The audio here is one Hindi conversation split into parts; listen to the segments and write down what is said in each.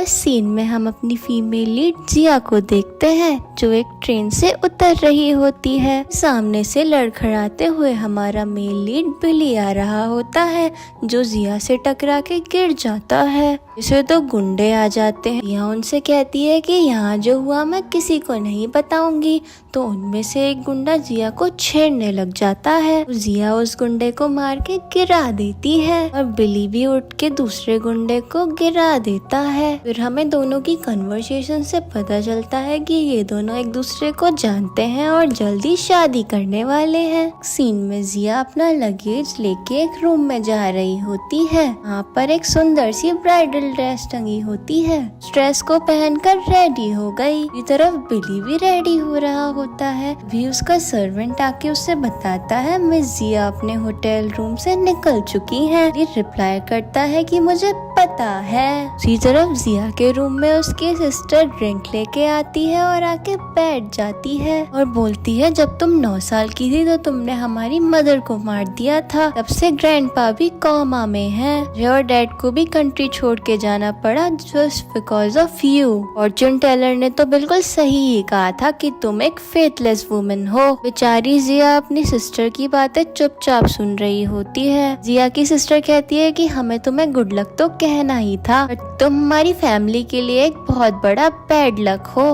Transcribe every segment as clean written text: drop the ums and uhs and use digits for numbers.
बस सीन में हम अपनी फीमेल लीड जिया को देखते हैं जो एक ट्रेन से उतर रही होती है। सामने से लड़खड़ाते हुए हमारा मेल लीड बिली आ रहा होता है जो जिया से टकरा के गिर जाता है। इसे तो गुंडे आ जाते हैं। जिया उनसे कहती है कि यहाँ जो हुआ मैं किसी को नहीं बताऊंगी, तो उनमें से एक गुंडा जिया को छेड़ने लग जाता है। जिया उस गुंडे को मार के गिरा देती है और बिली भी उठ के दूसरे गुंडे को गिरा देता है। फिर हमें दोनों की कन्वर्सेशन से पता चलता है कि ये दोनों एक दूसरे को जानते हैं और जल्दी शादी करने वाले हैं। सीन में जिया अपना लगेज लेके एक रूम में जा रही होती है। वहाँ पर एक सुंदर सी ब्राइडल ड्रेस टंगी होती है। ड्रेस को पहनकर रेडी हो गई। इस तरफ बिली भी रेडी हो रहा होता है। भी उसका सर्वेंट आके उसे बताता है मिस जिया अपने होटल रूम से निकल चुकी हैं। ये रिप्लाई करता है कि मुझे पता है। उसी तरफ जिया के रूम में उसकी सिस्टर ड्रिंक लेके आती है और आके बैठ जाती है और बोलती है जब तुम 9 साल की थी तो तुमने हमारी मदर को मार दिया था। तब से ग्रैंडपा भी कोमा में हैं और डैड को भी कंट्री छोड़ के जाना पड़ा just because of you. Fortune teller ने तो बिल्कुल सही ही कहा था कि तुम एक फेथलेस वुमन हो। बेचारी जिया अपनी सिस्टर की बातें चुपचाप सुन रही होती है। जिया की सिस्टर कहती है कि हमें तुम्हें गुड लक तो कहना ही था, तुम हमारी फैमिली के लिए एक बहुत बड़ा बैड लक हो।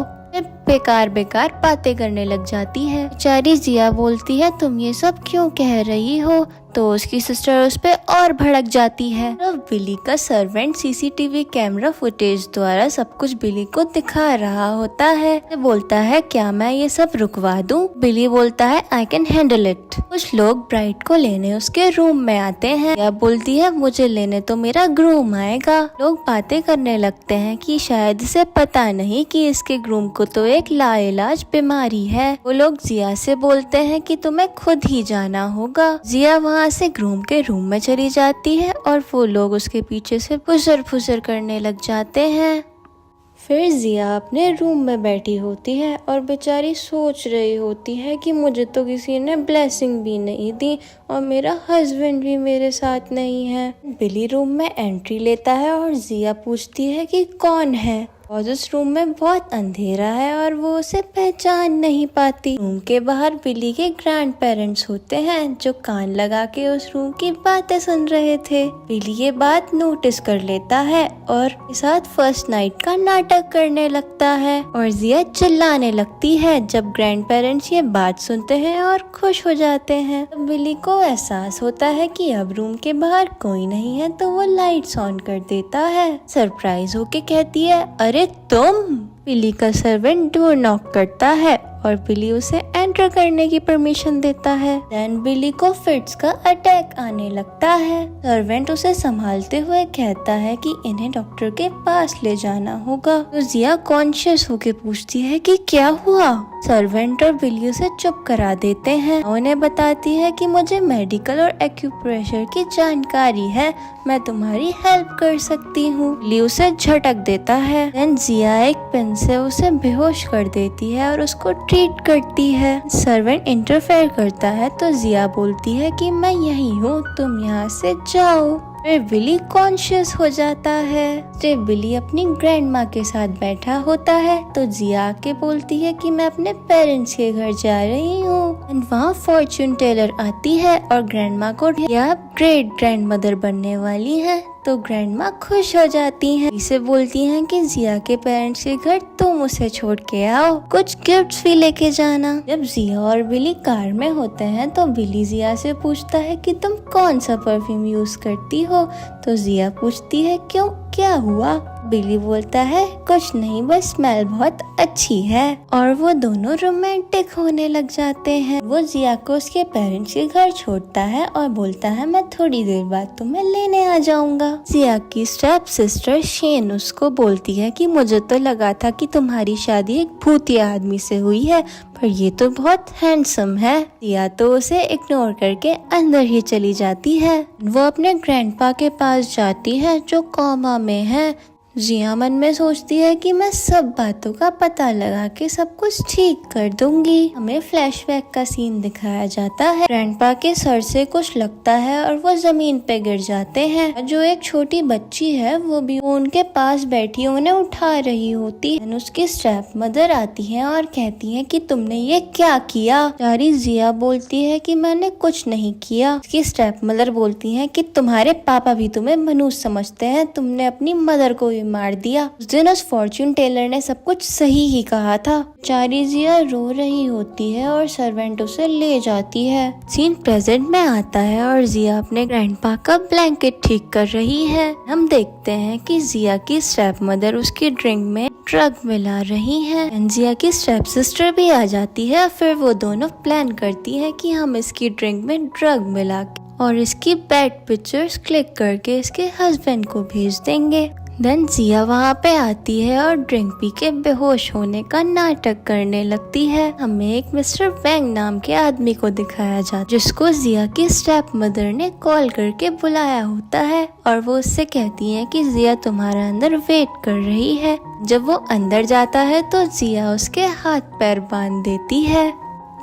बेकार बेकार बातें करने लग जाती है। बेचारी जिया बोलती है तुम ये सब क्यों कह रही हो, तो उसकी सिस्टर उस पे और भड़क जाती है। तो बिली का सर्वेंट सीसीटीवी कैमरा फुटेज द्वारा सब कुछ बिली को दिखा रहा होता है। तो बोलता है क्या मैं ये सब रुकवा दूं? बिली बोलता है आई कैन हैंडल इट। कुछ लोग ब्राइड को लेने उसके रूम में आते हैं। या बोलती है मुझे लेने तो मेरा ग्रूम आएगा। लोग बातें करने लगते हैं कि शायद इसे पता नहीं कि इसके ग्रूम को तो एक लाइलाज बीमारी है। वो लोग जिया से बोलते हैं कि तुम्हें खुद ही जाना होगा। जिया वहाँ से ग्रूम के रूम में चली जाती है और वो लोग उसके पीछे से फुसर फुसर करने लग जाते हैं। फिर जिया अपने रूम में बैठी होती है और बेचारी सोच रही होती है कि मुझे तो किसी ने ब्लेसिंग भी नहीं दी और मेरा हस्बैंड भी मेरे साथ नहीं है। बिली रूम में एंट्री लेता है और जिया पूछती है कि कौन है और उस रूम में बहुत अंधेरा है और वो उसे पहचान नहीं पाती। रूम के बाहर बिली के ग्रैंड पेरेंट्स होते हैं जो कान लगा के उस रूम की बातें सुन रहे थे। बिली ये बात नोटिस कर लेता है और के साथ फर्स्ट नाइट का नाटक करने लगता है और जिया चिल्लाने लगती है जब ग्रैंड पेरेंट्स ये बात सुनते हैं और खुश हो जाते हैं। तब बिली को एहसास होता है कि अब रूम के बाहर कोई नहीं है तो वो लाइट्स ऑन कर देता है। सरप्राइज होके कहती है अरे तुम। बिली का सर्वेंट डोर नॉक करता है और बिली उसे एंटर करने की परमिशन देता है। देन बिली को फिट्स का अटैक आने लगता है। सर्वेंट उसे संभालते हुए कहता है कि इन्हें डॉक्टर के पास ले जाना होगा। तो जिया कॉन्शियस होके पूछती है कि क्या हुआ। सर्वेंट और बिली उसे चुप करा देते हैं। उन्हें बताती है कि मुझे मेडिकल और एक्यूप्रेशर की जानकारी है, मैं तुम्हारी हेल्प कर सकती हूँ। बिली उसे झटक देता है। देन जिया एक पेन से उसे बेहोश कर देती है और उसको ट्रीट करती है। सर्वेंट इंटरफेयर करता है तो जिया बोलती है कि मैं यही हूँ, तुम यहाँ से जाओ। फिर बिली कॉन्शियस हो जाता है। जब बिली अपनी ग्रैंड माँ के साथ बैठा होता है तो जिया आके बोलती है कि मैं अपने पेरेंट्स के घर जा रही हूँ। वहाँ फॉर्चून टेलर आती है और ग्रैंड माँ को या ग्रेट ग्रैंड मदर बनने वाली है। तो ग्रैंड माँ खुश हो जाती हैं। इसे बोलती हैं कि जिया के पेरेंट्स के घर तुम उसे छोड़ के आओ, कुछ गिफ्ट्स भी लेके जाना। जब जिया और बिली कार में होते हैं तो बिली जिया से पूछता है कि तुम कौन सा परफ्यूम यूज करती हो। तो जिया पूछती है क्यों, क्या हुआ। बिली बोलता है कुछ नहीं, बस स्मेल बहुत अच्छी है। और वो दोनों रोमांटिक होने लग जाते हैं। वो जिया को उसके पेरेंट्स के घर छोड़ता है और बोलता है मैं थोड़ी देर बाद तुम्हें लेने आ जाऊंगा। जिया की स्टेप सिस्टर शेन उसको बोलती है कि मुझे तो लगा था कि तुम्हारी शादी एक भूतिया आदमी से हुई है, पर ये तो बहुत हैंडसम है। जिया तो उसे इग्नोर करके अंदर ही चली जाती है। वो अपने ग्रैंडपा के पास जाती है जो कोमा में है। जिया मन में सोचती है कि मैं सब बातों का पता लगा के सब कुछ ठीक कर दूंगी। हमें फ्लैशबैक का सीन दिखाया जाता है। ग्रैंडपा के सर से कुछ लगता है और वो जमीन पे गिर जाते हैं। जो एक छोटी बच्ची है वो भी उनके पास बैठी उन्हें उठा रही होती है। उसकी स्टेप मदर आती है और कहती है कि तुमने ये क्या किया। बेचारी जिया बोलती है कि मैंने कुछ नहीं किया। उसकी स्टेप मदर बोलती है कि तुम्हारे पापा भी तुम्हें मनुष्य समझते हैं, तुमने अपनी मदर को भी मार दिया। उस दिन उस फॉर्च्यून टेलर ने सब कुछ सही ही कहा था। बेचारी जिया रो रही होती है और सर्वेंट उसे ले जाती है। सीन प्रेजेंट में आता है और जिया अपने ग्रैंडपा का ब्लैंकेट ठीक कर रही है। हम देखते हैं कि जिया की स्टेप मदर उसकी ड्रिंक में ड्रग मिला रही है। जिया की स्टेप सिस्टर भी आ जाती है। फिर वो दोनों प्लान करती है कि हम इसकी ड्रिंक में ड्रग मिला के और इसकी बैड पिक्चर्स क्लिक करके इसके हस्बैंड को भेज देंगे। देन जिया वहाँ पे आती है और ड्रिंक पी के बेहोश होने का नाटक करने लगती है। हमें एक मिस्टर वैंग नाम के आदमी को दिखाया जाता है जिसको जिया की स्टेप मदर ने कॉल करके बुलाया होता है और वो उससे कहती है कि जिया तुम्हारा अंदर वेट कर रही है। जब वो अंदर जाता है तो जिया उसके हाथ पैर बांध देती है।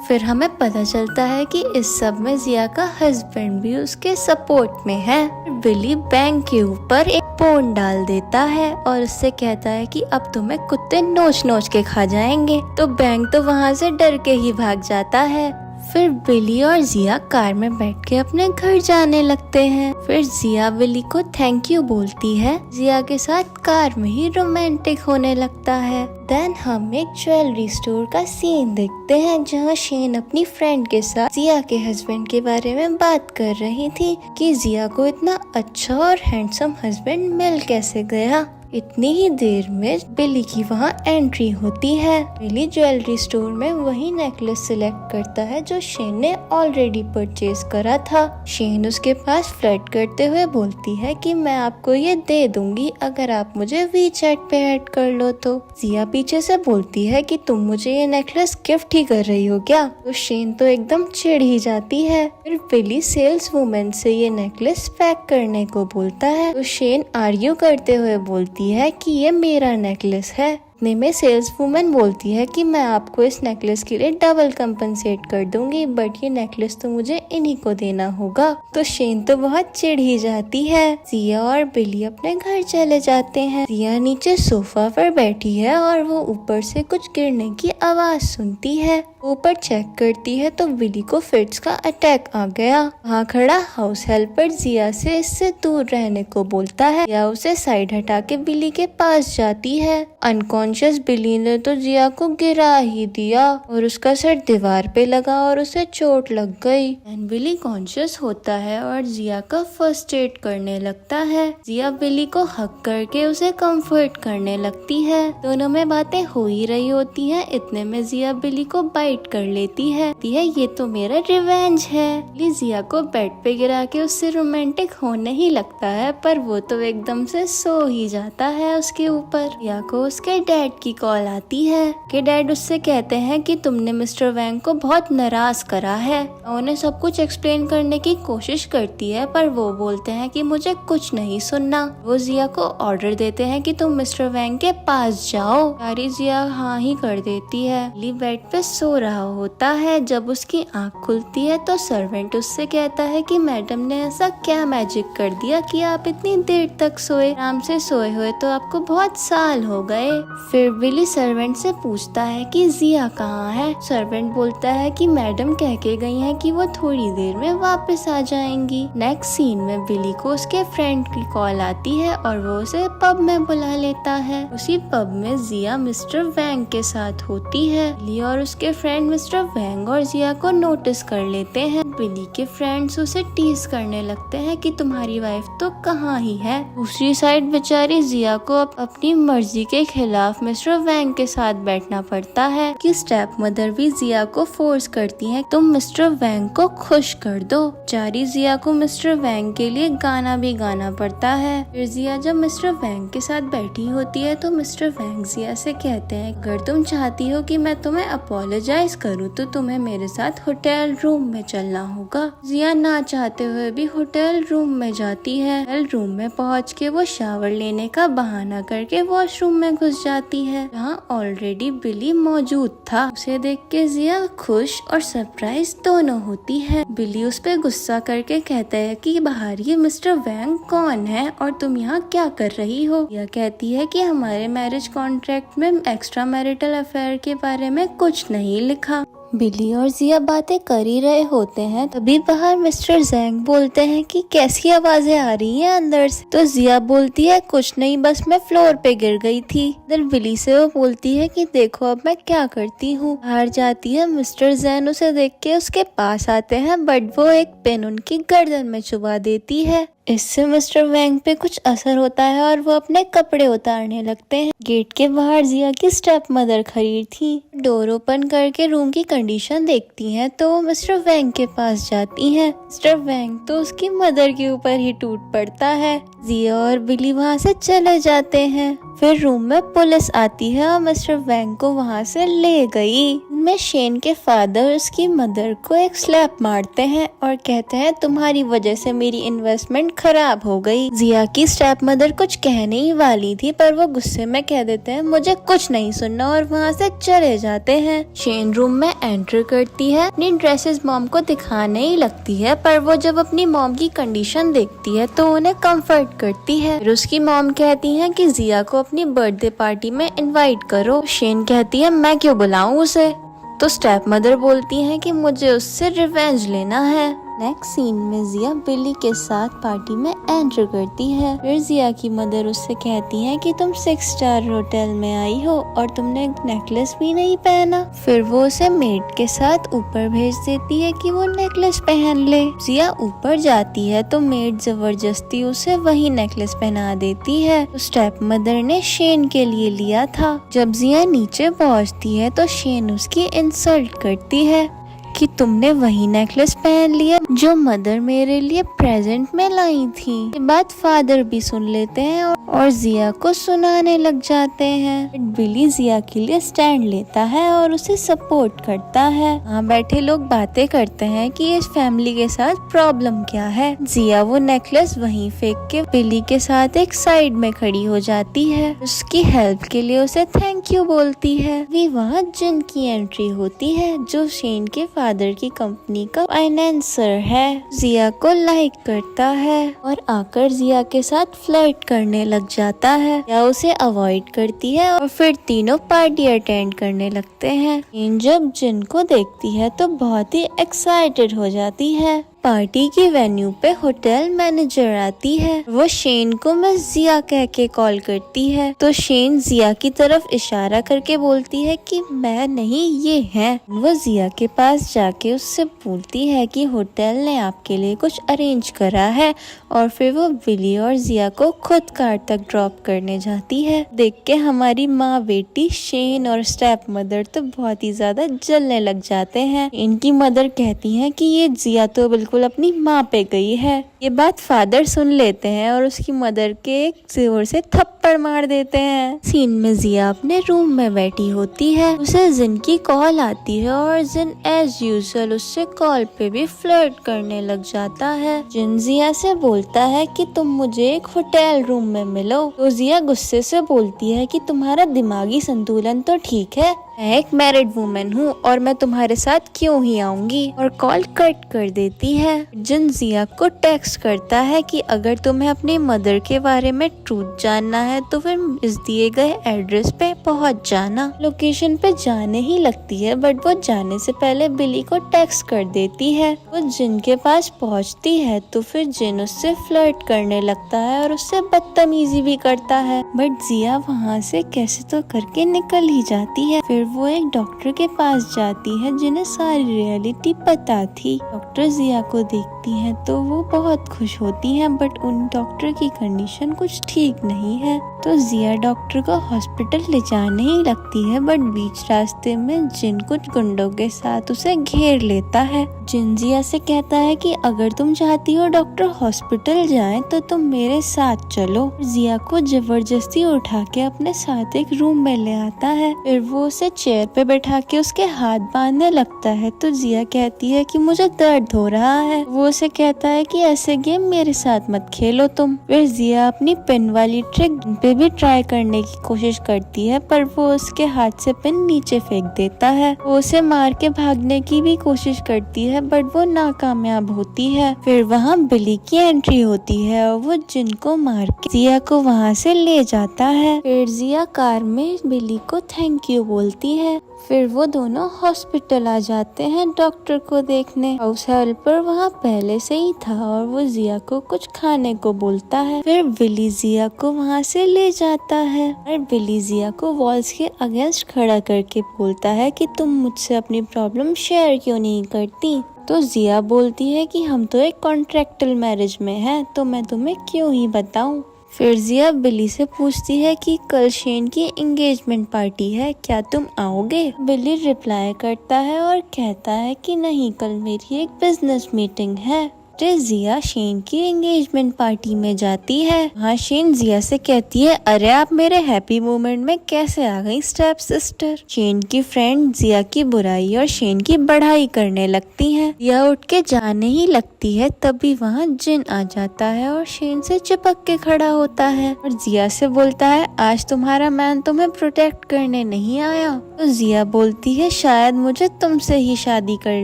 फिर हमें पता चलता है कि इस सब में जिया का हस्बैंड भी उसके सपोर्ट में है। बिली बैंक के ऊपर एक पोन डाल देता है और उससे कहता है कि अब तुम्हें कुत्ते नोच नोच के खा जाएंगे। तो बैंक तो वहाँ से डर के ही भाग जाता है। फिर बिली और जिया कार में बैठ के अपने घर जाने लगते हैं। फिर जिया बिली को थैंक यू बोलती है। जिया के साथ कार में ही रोमांटिक होने लगता है। देन हम एक ज्वेलरी स्टोर का सीन देखते हैं जहाँ शेन अपनी फ्रेंड के साथ जिया के हस्बैंड के बारे में बात कर रही थी कि जिया को इतना अच्छा और हैंडसम हस्बैंड मिल कैसे गया। इतनी ही देर में बिली की वहाँ एंट्री होती है। बिली ज्वेलरी स्टोर में वही नेकलेस सिलेक्ट करता है जो शेन ने ऑलरेडी परचेज करा था। शेन उसके पास फ्लर्ट करते हुए बोलती है कि मैं आपको ये दे दूंगी अगर आप मुझे वीचैट पे ऐड कर लो तो। जिया पीछे से बोलती है कि तुम मुझे ये नेकलेस गिफ्ट ही कर रही हो क्या। तो शेन तो एकदम चिढ़ ही जाती है। फिर बिली सेल्स वुमेन से ये नेकलेस पैक करने को बोलता है। तो शेन आर्ग्यू करते हुए बोलती है कि ये मेरा नेकलेस है। इतने में सेल्स वुमन बोलती है कि मैं आपको इस नेकलेस के लिए डबल कंपनसेट कर दूंगी बट ये नेकलेस तो मुझे इन्हीं को देना होगा। तो शेन तो बहुत चिढ़ ही जाती है। जिया और बिली अपने घर चले जाते हैं। जिया नीचे सोफा पर बैठी है और वो ऊपर से कुछ गिरने की आवाज सुनती है। ऊपर चेक करती है तो बिली को फिट्स का अटैक आ गया। वहाँ खड़ा हाउस हेल्पर जिया से इससे दूर रहने को बोलता है। जिया उसे साइड हटा के बिली के पास जाती है। अनकॉन्शियस बिली ने तो जिया को गिरा ही दिया और उसका सर दीवार पे लगा और उसे चोट लग गई। एंड बिली कॉन्शियस होता है और जिया का फर्स्ट एड करने लगता है। जिया बिली को हक करके उसे कंफर्ट करने लगती है। दोनों में बातें हो ही रही होती हैं। इतने में जिया बिली को बाइट कर लेती है। ये तो मेरा रिवेंज है। बिली जिया को बेड पे गिरा के उससे रोमांटिक होने ही लगता है पर वो तो एकदम से सो ही जाता है उसके ऊपर। जिया को उसके डैड की कॉल आती है कि डैड उससे कहते हैं कि तुमने मिस्टर वैंग को बहुत नाराज करा है। उन्हें सब कुछ एक्सप्लेन करने की कोशिश करती है पर वो बोलते हैं कि मुझे कुछ नहीं सुनना। वो जिया को ऑर्डर देते हैं कि तुम मिस्टर वैंग के पास जाओ। सारी जिया हाँ ही कर देती है। बिली बेड पे सो रहा होता है। जब उसकी आंख खुलती है तो सर्वेंट उससे कहता है कि मैडम ने ऐसा क्या मैजिक कर दिया कि आप इतनी देर तक सोए। आराम से सोए हुए तो आपको बहुत साल हो गए। फिर बिली सर्वेंट से पूछता है कि जिया कहाँ है। सर्वेंट बोलता है कि मैडम कह के गई हैं कि वो थोड़ी देर में वापस आ जाएंगी। नेक्स्ट सीन में बिली को उसके फ्रेंड की कॉल आती है और वो उसे पब में बुला लेता है। उसी पब में जिया मिस्टर वैंग के साथ होती है। बिली और उसके फ्रेंड मिस्टर वैंग और जिया को नोटिस कर लेते हैं। बिली के फ्रेंड्स उसे टीज करने लगते हैं कि तुम्हारी वाइफ तो कहाँ ही है। दूसरी साइड बेचारी जिया को अपनी मर्जी के खिलाफ स्टाफ मिस्टर वैंग के साथ बैठना पड़ता है कि स्टेप मदर भी जिया को फोर्स करती है तुम मिस्टर वैंग को खुश कर दो। बेचारी जिया को मिस्टर वैंग के लिए गाना भी गाना पड़ता है। फिर जिया जब मिस्टर वैंग के साथ बैठी होती है तो मिस्टर वैंग जिया से कहते हैं अगर तुम चाहती हो कि मैं तुम्हें अपोलोजाइज करूं तो तुम्हें मेरे साथ होटल रूम में चलना होगा। जिया ना चाहते हुए भी होटल रूम में जाती है। होटल रूम में पहुंच के वो शावर लेने का बहाना करके वॉशरूम में घुस जाती है जहाँ ऑलरेडी बिली मौजूद था। उसे देख के जिया खुश और सरप्राइज दोनों होती है। बिली उस पे गुस्सा करके कहता है कि बाहर ये मिस्टर वैंग कौन है और तुम यहाँ क्या कर रही हो। यह कहती है कि हमारे मैरिज कॉन्ट्रैक्ट में एक्स्ट्रा मैरिटल अफेयर के बारे में कुछ नहीं लिखा। बिली और जिया बातें कर ही रहे होते हैं तभी बाहर मिस्टर जैंग बोलते हैं कि कैसी आवाजें आ रही हैं अंदर से। तो जिया बोलती है कुछ नहीं, बस मैं फ्लोर पे गिर गई थी। इधर बिली से वो बोलती है कि देखो अब मैं क्या करती हूँ। बाहर जाती है, मिस्टर जैन उसे देख के उसके पास आते हैं बट वो एक पेन उनकी गर्दन में चुबा देती है। इससे मिस्टर वैंग पे कुछ असर होता है और वो अपने कपड़े उतारने लगते हैं। गेट के बाहर जिया की स्टेप मदर खड़ी थी। डोर ओपन करके रूम की कंडीशन देखती हैं तो वो मिस्टर वैंग के पास जाती हैं। मिस्टर वैंग तो उसकी मदर के ऊपर ही टूट पड़ता है। जिया और बिली वहाँ से चले जाते हैं। फिर रूम में पुलिस आती है और मिस्टर वैंग को वहाँ से ले गई। में शेन के फादर उसकी मदर को एक स्लैप मारते हैं और कहते हैं तुम्हारी वजह से मेरी इन्वेस्टमेंट खराब हो गई। जिया की स्टेप मदर कुछ कहने ही वाली थी पर वो गुस्से में कह देते हैं मुझे कुछ नहीं सुनना और वहाँ से चले जाते हैं। शेन रूम में एंटर करती है, अपनी ड्रेसेस मॉम को दिखाने ही लगती है पर वो जब अपनी मॉम की कंडीशन देखती है तो उन्हें कंफर्ट करती है। फिर उसकी मॉम कहती है कि जिया को अपनी बर्थडे पार्टी में इनवाइट करो। शेन कहती है मैं क्यों बुलाऊं उसे। तो स्टेप मदर बोलती है कि मुझे उससे रिवेंज लेना है। नेक्स्ट सीन में जिया बिली के साथ पार्टी में एंटर करती है। फिर जिया की मदर उससे कहती है कि तुम 6 स्टार होटल में आई हो और तुमने नेकलेस भी नहीं पहना। फिर वो उसे मेड के साथ ऊपर भेज देती है कि वो नेकलेस पहन ले। जिया ऊपर जाती है तो मेड जबरदस्ती उसे वही नेकलेस पहना देती है तो स्टेप मदर ने शेन के लिए लिया था। जब जिया नीचे पहुँचती है तो शेन उसकी इंसल्ट करती है कि तुमने वही नेकलेस पहन लिया जो मदर मेरे लिए प्रेजेंट में लाई थी। ये बात फादर भी सुन लेते हैं और जिया को सुनाने लग जाते हैं। बिली जिया के लिए स्टैंड लेता है और उसे सपोर्ट करता है। वहाँ बैठे लोग बातें करते हैं कि इस फैमिली के साथ प्रॉब्लम क्या है। जिया वो नेकलेस वहीं फेंक के बिली के साथ एक साइड में खड़ी हो जाती है। उसकी हेल्प के लिए उसे थैंक यू बोलती है। भी वहाँ जिन की एंट्री होती है जो शेन के फादर की कंपनी का फाइनेंसर है। जिया को लाइक करता है और आकर जिया के साथ फ्लर्ट करने लग जाता है या उसे अवॉइड करती है और फिर तीनों पार्टी अटेंड करने लगते हैं। जब जिन को देखती है तो बहुत ही एक्साइटेड हो जाती है। पार्टी की वेन्यू पे होटल मैनेजर आती है। वो शेन को मिस जिया कह के कॉल करती है तो शेन जिया की तरफ इशारा करके बोलती है कि मैं नहीं ये है। वो जिया के पास जाके उससे बोलती है कि होटल ने आपके लिए कुछ अरेंज करा है और फिर वो बिली और जिया को खुद कार तक ड्रॉप करने जाती है। देख के हमारी माँ बेटी शेन और स्टेप मदर तो बहुत ही ज्यादा जलने लग जाते हैं। इनकी मदर कहती है कि ये जिया तो बिल्कुल अपनी माँ पे गई है। ये बात फादर सुन लेते हैं और उसकी मदर के एक जोर से थप्पड़ मार देते हैं। सीन में जिया अपने रूम में बैठी होती है। उसे जिन की कॉल आती है और जिन एज यूजुअल उससे कॉल पे भी फ्लर्ट करने लग जाता है। जिन जिया से बोलता है कि तुम मुझे एक होटल रूम में मिलो तो जिया गुस्से से बोलती है कि तुम्हारा दिमागी संतुलन तो ठीक है, मैं एक मैरिड वुमेन हूँ और मैं तुम्हारे साथ क्यों ही आऊंगी और कॉल कट कर देती है। जिन जिया को टेक्स्ट करता है कि अगर तुम्हें अपनी मदर के बारे में ट्रूथ जानना है तो फिर इस दिए गए एड्रेस पे पहुँच जाना। लोकेशन पे जाने ही लगती है बट वो जाने से पहले बिली को टेक्स्ट कर देती है। वो जिन के पास पहुँचती है तो फिर जिन उससे फ्लर्ट करने लगता है और उससे बदतमीजी भी करता है बट जिया वहाँ से कैसे तो करके निकल ही जाती है। फिर वो एक डॉक्टर के पास जाती है जिन्हें सारी रियलिटी पता थी। डॉक्टर जिया को देख जाती हैं तो वो बहुत खुश होती हैं, बट उन डॉक्टर की कंडीशन कुछ ठीक नहीं है। तो जिया डॉक्टर को हॉस्पिटल ले जाने ही लगती है, बट बीच रास्ते में जिन कुछ गुंडों के साथ उसे घेर लेता है। जिन जिया से कहता है कि अगर तुम चाहती हो डॉक्टर हॉस्पिटल जाए तो तुम मेरे साथ चलो। जिया को जबरदस्ती उठा के अपने साथ एक रूम में ले आता है, फिर वो उसे चेयर पे बैठा के उसके हाथ बांधने लगता है। तो जिया कहती है कि मुझे दर्द हो रहा है। वो उसे कहता है कि ऐसे गेम मेरे साथ मत खेलो तुम। फिर जिया अपनी पिन वाली ट्रिक पे भी ट्राई करने की कोशिश करती है, पर वो उसके हाथ से पिन नीचे फेंक देता है। वो उसे मार के भागने की भी कोशिश करती है, बट वो नाकामयाब होती है। फिर वहाँ बिली की एंट्री होती है और वो जिन को मार के जिया को वहाँ से ले जाता है। फिर जिया कार में बिली को थैंक यू बोलती है। फिर वो दोनों हॉस्पिटल आ जाते हैं डॉक्टर को देखने। हाउस हेल्पर वहाँ पहले से ही था और वो जिया को कुछ खाने को बोलता है। फिर बिली जिया को वहाँ से ले जाता है और बिली जिया को वॉल्स के अगेंस्ट खड़ा करके बोलता है कि तुम मुझसे अपनी प्रॉब्लम शेयर क्यों नहीं करती। तो जिया बोलती है कि हम तो एक कॉन्ट्रैक्टल मैरिज में हैं, तो मैं तुम्हें क्यों ही बताऊं। फिर जिया बिली से पूछती है कि कल शेन की एंगेजमेंट पार्टी है, क्या तुम आओगे। बिली रिप्लाई करता है और कहता है कि नहीं, कल मेरी एक बिजनेस मीटिंग है। जिया शेन की एंगेजमेंट पार्टी में जाती है। वहाँ शेन जिया से कहती है, अरे आप मेरे हैप्पी मोमेंट में कैसे आ गई स्टेप सिस्टर। शेन की फ्रेंड जिया की बुराई और शेन की बढ़ाई करने लगती हैं। जिया उठ के जाने ही लगती है, तभी वहाँ जिन आ जाता है और शेन से चिपक के खड़ा होता है और जिया से बोलता है, आज तुम्हारा मैन तुम्हें प्रोटेक्ट करने नहीं आया। तो जिया बोलती है, शायद मुझे तुमसे ही शादी कर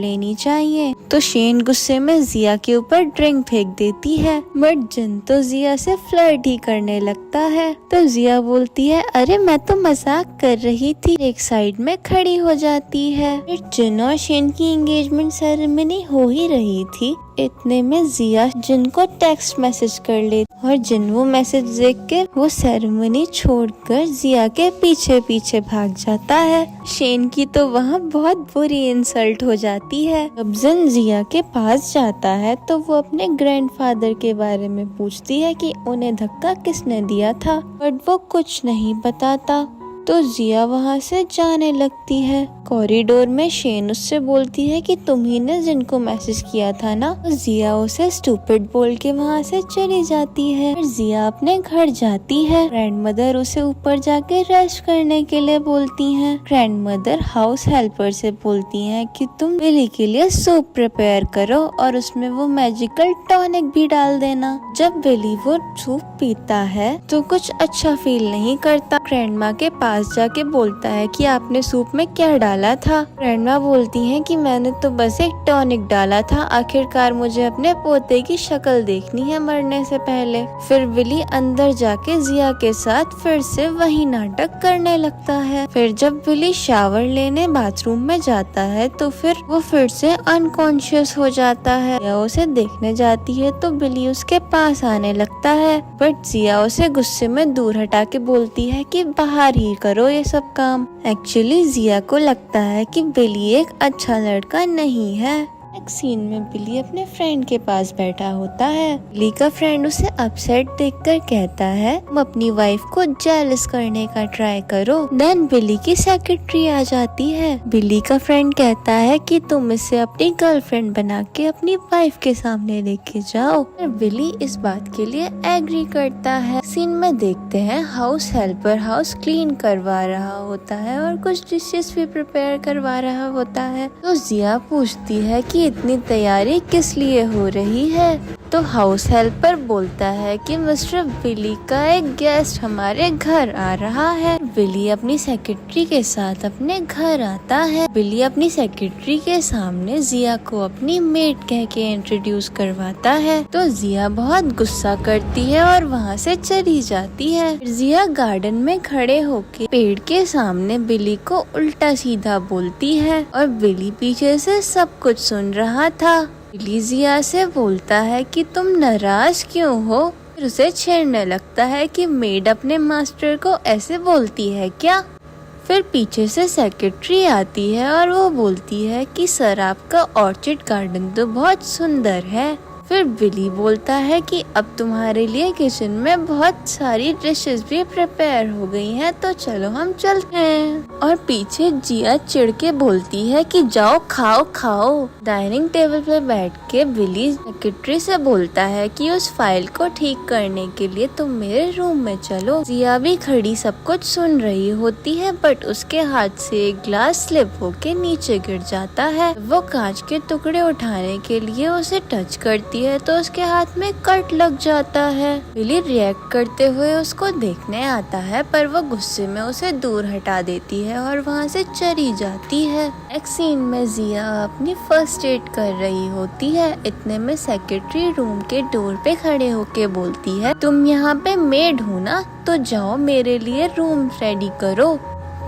लेनी चाहिए। तो शेन गुस्से में जिया के ऊपर ड्रिंक फेंक देती है, बट जिन तो जिया से फ्लर्ट ही करने लगता है। तो जिया बोलती है, अरे मैं तो मजाक कर रही थी, एक साइड में खड़ी हो जाती है। फिर जिन और शेन की एंगेजमेंट सेरेमनी हो ही रही थी, इतने में जिया जिन को टेक्स्ट मैसेज कर ले और जिन वो मैसेज देख के वो सेरेमनी छोड़कर जिया के पीछे पीछे भाग जाता है। शेन की तो वहाँ बहुत बुरी इंसल्ट हो जाती है। अब जिन जिया के पास जाता है तो वो अपने ग्रैंडफादर के बारे में पूछती है कि उन्हें धक्का किसने दिया था, बट वो कुछ नहीं बताता। तो जिया वहाँ से जाने लगती है। कॉरिडोर में शेन उससे बोलती है कि तुम ही ने जिनको मैसेज किया था ना। तो जिया उसे स्टूपिड बोल के वहाँ से चली जाती है। फिर जिया अपने घर जाती है। ग्रैंडमदर उसे ऊपर जाके रेस्ट करने के लिए बोलती हैं। ग्रैंडमदर हाउस हेल्पर से बोलती हैं कि तुम बिली के लिए सूप प्रिपेयर करो और उसमें वो मैजिकल टॉनिक भी डाल देना। जब बिली वो सूप पीता है तो कुछ अच्छा फील नहीं करता। ग्रैंडमा के पास जाके बोलता है कि आपने सूप में क्या डाला था। ग्रैंडमा बोलती हैं कि मैंने तो बस एक टॉनिक डाला था, आखिरकार मुझे अपने पोते की शक्ल देखनी है मरने से पहले। फिर बिली अंदर जाके जिया के साथ फिर से वही नाटक करने लगता है। फिर जब बिली शावर लेने बाथरूम में जाता है तो फिर वो फिर से अनकॉन्शियस हो जाता है। जिया उसे देखने जाती है तो बिली उसके पास आने लगता है, बट जिया उसे गुस्से में दूर हटा के बोलती है कि बाहर ही करो ये सब काम। एक्चुअली जिया को लगता है कि बिली एक अच्छा लड़का नहीं है। एक सीन में बिली अपने फ्रेंड के पास बैठा होता है। बिली का फ्रेंड उसे अपसेट देखकर कहता है, तुम अपनी वाइफ को जेलस करने का ट्राई करो। देन बिली की सेक्रेटरी आ जाती है। बिली का फ्रेंड कहता है कि तुम इसे अपनी गर्लफ्रेंड बना के अपनी वाइफ के सामने लेके जाओ। और बिली इस बात के लिए एग्री करता है। सीन में देखते हैं हाउस हेल्पर हाउस क्लीन करवा रहा होता है और कुछ डिशेस भी प्रिपेयर करवा रहा होता है। तो जिया पूछती है कि इतनी तैयारी किस लिए हो रही है। तो हाउस हेल्पर बोलता है कि मिस्टर बिली का एक गेस्ट हमारे घर आ रहा है। बिली अपनी सेक्रेटरी के साथ अपने घर आता है। बिली अपनी सेक्रेटरी के सामने जिया को अपनी मेड कह के इंट्रोड्यूस करवाता है। तो जिया बहुत गुस्सा करती है और वहाँ से चली जाती है। जिया गार्डन में खड़े होके पेड़ के सामने बिली को उल्टा सीधा बोलती है और बिली पीछे से सब कुछ सुन रहा था। बिली जिया से बोलता है कि तुम नाराज क्यों हो। फिर उसे छेड़ने लगता है कि मेड अपने मास्टर को ऐसे बोलती है क्या। फिर पीछे से सेक्रेटरी आती है और वो बोलती है कि सर आपका ऑर्चिड गार्डन तो बहुत सुंदर है। फिर बिली बोलता है कि अब तुम्हारे लिए किचन में बहुत सारी डिशेस भी प्रिपेयर हो गई हैं, तो चलो हम चलते हैं। और पीछे जिया चिढ़ के बोलती है कि जाओ खाओ खाओ। डाइनिंग टेबल पे बैठ के बिली सेक्रेटरी से बोलता है कि उस फाइल को ठीक करने के लिए तुम मेरे रूम में चलो। जिया भी खड़ी सब कुछ सुन रही होती है, बट उसके हाथ से एक ग्लास स्लिप होके नीचे गिर जाता है। वो कांच के टुकड़े उठाने के लिए उसे टच करती है तो उसके हाथ में कट लग जाता है। बिली रिएक्ट करते हुए उसको देखने आता है, पर वो गुस्से में उसे दूर हटा देती है और वहाँ से चली जाती है। नेक्स्ट सीन में जिया अपनी फर्स्ट एड कर रही होती है। इतने में सेक्रेटरी रूम के डोर पे खड़े होके बोलती है, तुम यहाँ पे मेड हो ना, तो जाओ मेरे लिए रूम रेडी करो।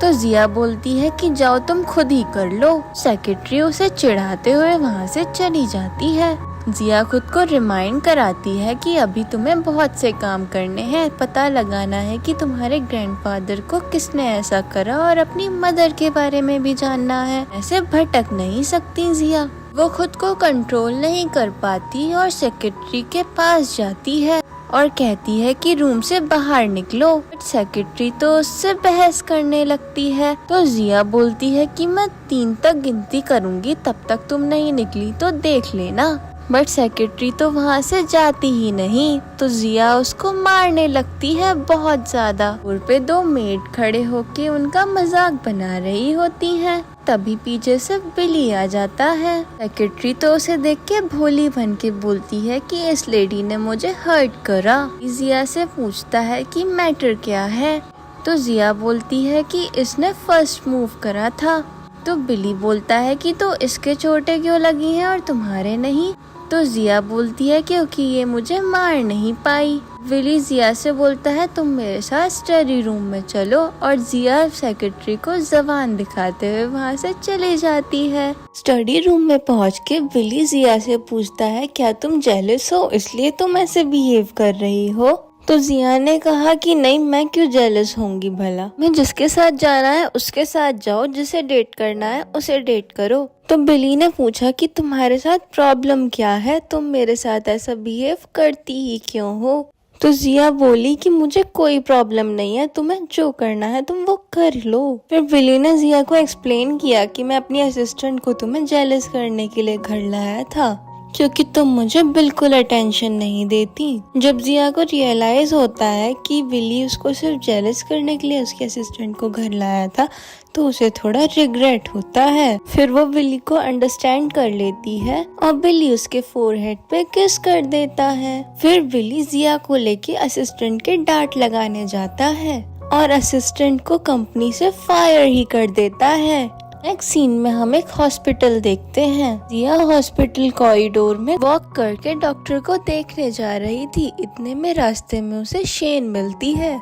तो जिया बोलती है कि जाओ तुम खुद ही कर लो। सेक्रेटरी उसे चिढ़ाते हुए वहाँ से चली जाती है। जिया खुद को रिमाइंड कराती है कि अभी तुम्हें बहुत से काम करने हैं, पता लगाना है कि तुम्हारे ग्रैंडफादर को किसने ऐसा करा और अपनी मदर के बारे में भी जानना है। ऐसे भटक नहीं सकती जिया। वो खुद को कंट्रोल नहीं कर पाती और सेक्रेटरी के पास जाती है और कहती है कि रूम से बाहर निकलो। बट सेक्रेटरी तो उससे बहस करने लगती है। तो जिया बोलती है कि मैं 3 तक गिनती करूंगी, तब तक तुम नहीं निकली तो देख लेना। बट सेक्रेटरी तो वहाँ से जाती ही नहीं, तो जिया उसको मारने लगती है बहुत ज्यादा। और पे 2 मेड खड़े होके उनका मजाक बना रही होती हैं। तभी पीछे से बिली आ जाता है। सेक्रेटरी तो उसे देख के भोली बन के बोलती है कि इस लेडी ने मुझे हर्ट करा। जिया से पूछता है कि मैटर क्या है, तो जिया बोलती है कि इसने फर्स्ट मूव करा था। तो बिली बोलता है कि तो इसके चोटें क्यों लगी हैं और तुम्हारे नहीं। तो जिया बोलती है क्योंकि ये मुझे मार नहीं पाई। बिली जिया से बोलता है तुम मेरे साथ स्टडी रूम में चलो, और जिया सेक्रेटरी को जबान दिखाते हुए वहाँ से चली जाती है। स्टडी रूम में पहुँच के बिली जिया से पूछता है क्या तुम जेलस हो, इसलिए तुम ऐसे बिहेव कर रही हो। तो जिया ने कहा कि नहीं, मैं क्यों जेलस होंगी भला, मैं जिसके साथ जाना है उसके साथ जाओ, जिसे डेट करना है उसे डेट करो। तो बिली ने पूछा कि तुम्हारे साथ प्रॉब्लम क्या है, तुम मेरे साथ ऐसा बिहेव करती ही क्यों हो। तो जिया बोली कि मुझे कोई प्रॉब्लम नहीं है, तुम्हें जो करना है तुम वो कर लो। फिर बिली ने जिया को एक्सप्लेन किया कि मैं अपनी असिस्टेंट को तुम्हें जेलस करने के लिए घर लाया था, क्योंकि तुम मुझे बिल्कुल अटेंशन नहीं देती। जब जिया को रियलाइज होता है कि बिली उसको सिर्फ जेलस करने के लिए उसके असिस्टेंट को घर लाया था, तो उसे थोड़ा रिग्रेट होता है। फिर वो बिली को अंडरस्टैंड कर लेती है और बिली उसके फोरहेड पे किस कर देता है। फिर बिली जिया को लेके असिस्टेंट के डांट लगाने जाता है और असिस्टेंट को कंपनी से फायर ही कर देता है। नेक्स्ट सीन में हम एक हॉस्पिटल देखते हैं। जिया हॉस्पिटल कॉरिडोर में वॉक करके डॉक्टर को देखने जा रही थी। इतने में रास्ते में उसे शेन मिलती है।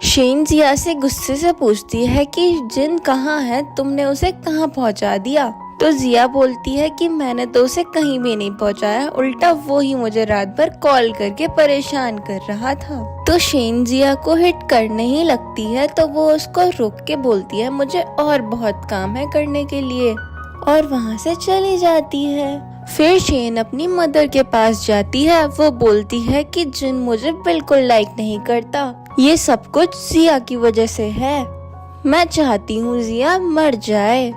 शेन जिया से गुस्से से पूछती है कि जिन कहाँ है, तुमने उसे कहाँ पहुँचा दिया। तो जिया बोलती है कि मैंने तो उसे कहीं भी नहीं पहुँचाया, उल्टा वो ही मुझे रात भर कॉल करके परेशान कर रहा था। तो शेन जिया को हिट करने ही लगती है, तो वो उसको रोक के बोलती है मुझे और बहुत काम है करने के लिए, और वहाँ से चली जाती है। फिर शेन अपनी मदर के पास जाती है। वो बोलती है कि जिन मुझे बिल्कुल लाइक नहीं करता, ये सब कुछ जिया की वजह से है, मैं चाहती हूँ जिया मर जाए।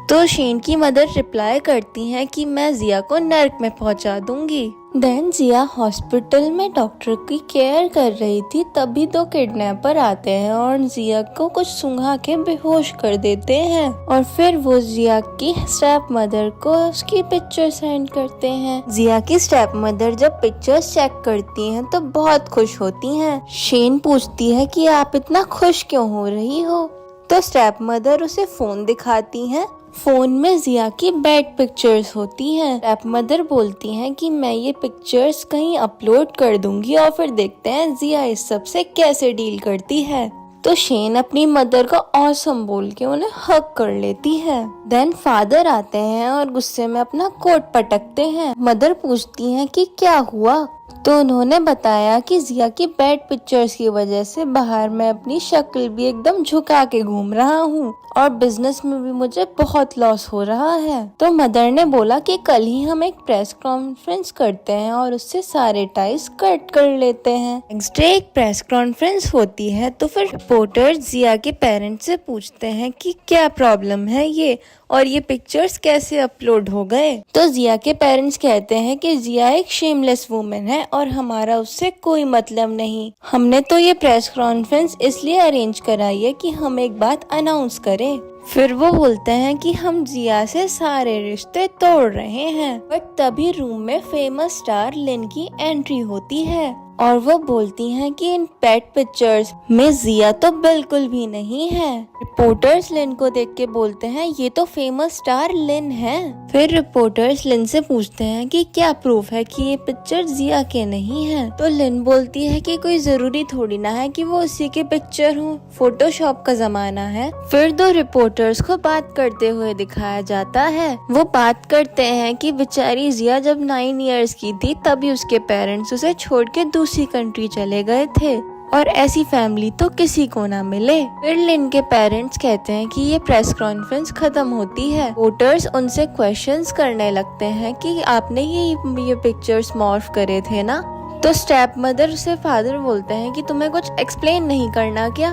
तो शेन की मदर रिप्लाई करती हैं कि मैं जिया को नर्क में पहुंचा दूंगी। देन जिया हॉस्पिटल में डॉक्टर की केयर कर रही थी, तभी 2 किडनैपर आते हैं और जिया को कुछ सूंघा के बेहोश कर देते हैं, और फिर वो जिया की स्टेप मदर को उसकी पिक्चर सेंड करते हैं। जिया की स्टेप मदर जब पिक्चर्स चेक करती हैं तो बहुत खुश होती हैं। शेन पूछती है कि आप इतना खुश क्यों हो रही हो। तो स्टेप मदर उसे फोन दिखाती हैं। फोन में जिया की बैड पिक्चर्स होती हैं। स्टेप मदर बोलती हैं कि मैं ये पिक्चर्स कहीं अपलोड कर दूंगी और फिर देखते हैं जिया इस सब से कैसे डील करती है। तो शेन अपनी मदर को ऑसम बोल के उन्हें हग कर लेती है। देन फादर आते हैं और गुस्से में अपना कोट पटकते हैं। मदर पूछती हैं कि क्या हुआ। तो उन्होंने बताया कि जिया की बैड पिक्चर्स की वजह से बाहर मैं अपनी शक्ल भी एकदम झुका के घूम रहा हूँ और बिजनेस में भी मुझे बहुत लॉस हो रहा है। तो मदर ने बोला कि कल ही हम एक प्रेस कॉन्फ्रेंस करते हैं और उससे सारे टाइज कट कर लेते हैं। नेक्स्ट डे एक प्रेस कॉन्फ्रेंस होती है तो फिर रिपोर्टर्स जिया के पेरेंट्स से पूछते हैं कि क्या प्रॉब्लम है ये और ये पिक्चर्स कैसे अपलोड हो गए। तो जिया के पेरेंट्स कहते हैं कि जिया एक शेमलेस वुमेन है और हमारा उससे कोई मतलब नहीं। हमने तो ये प्रेस कॉन्फ्रेंस इसलिए अरेंज कराई है कि हम एक बात अनाउंस करें। फिर वो बोलते हैं कि हम जिया से सारे रिश्ते तोड़ रहे हैं। बट तभी रूम में फेमस स्टार लिन की एंट्री होती है और वो बोलती हैं कि इन पेट पिक्चर्स में जिया तो बिल्कुल भी नहीं है। रिपोर्टर्स लिन को देख के बोलते हैं ये तो फेमस स्टार लिन है। फिर रिपोर्टर्स लिन से पूछते हैं कि क्या प्रूफ है कि ये पिक्चर जिया के नहीं है। तो लिन बोलती है कि कोई जरूरी थोड़ी ना है कि वो उसी के पिक्चर हो, फोटोशॉप का जमाना है। फिर दो रिपोर्टर्स को बात करते हुए दिखाया जाता है। वो बात करते हैं कि बेचारी जिया जब 9 इयर्स की थी तभी उसके पेरेंट्स उसे छोड़ के दूसरी कंट्री चले गए थे और ऐसी फैमिली तो किसी को ना मिले। फिर लिन के पेरेंट्स कहते हैं कि ये प्रेस कॉन्फ्रेंस खत्म होती है। वोटर्स उनसे क्वेश्चंस करने लगते हैं कि आपने ये पिक्चर्स मॉर्फ करे थे ना। तो स्टेप मदर से फादर बोलते हैं कि तुम्हें कुछ एक्सप्लेन नहीं करना क्या।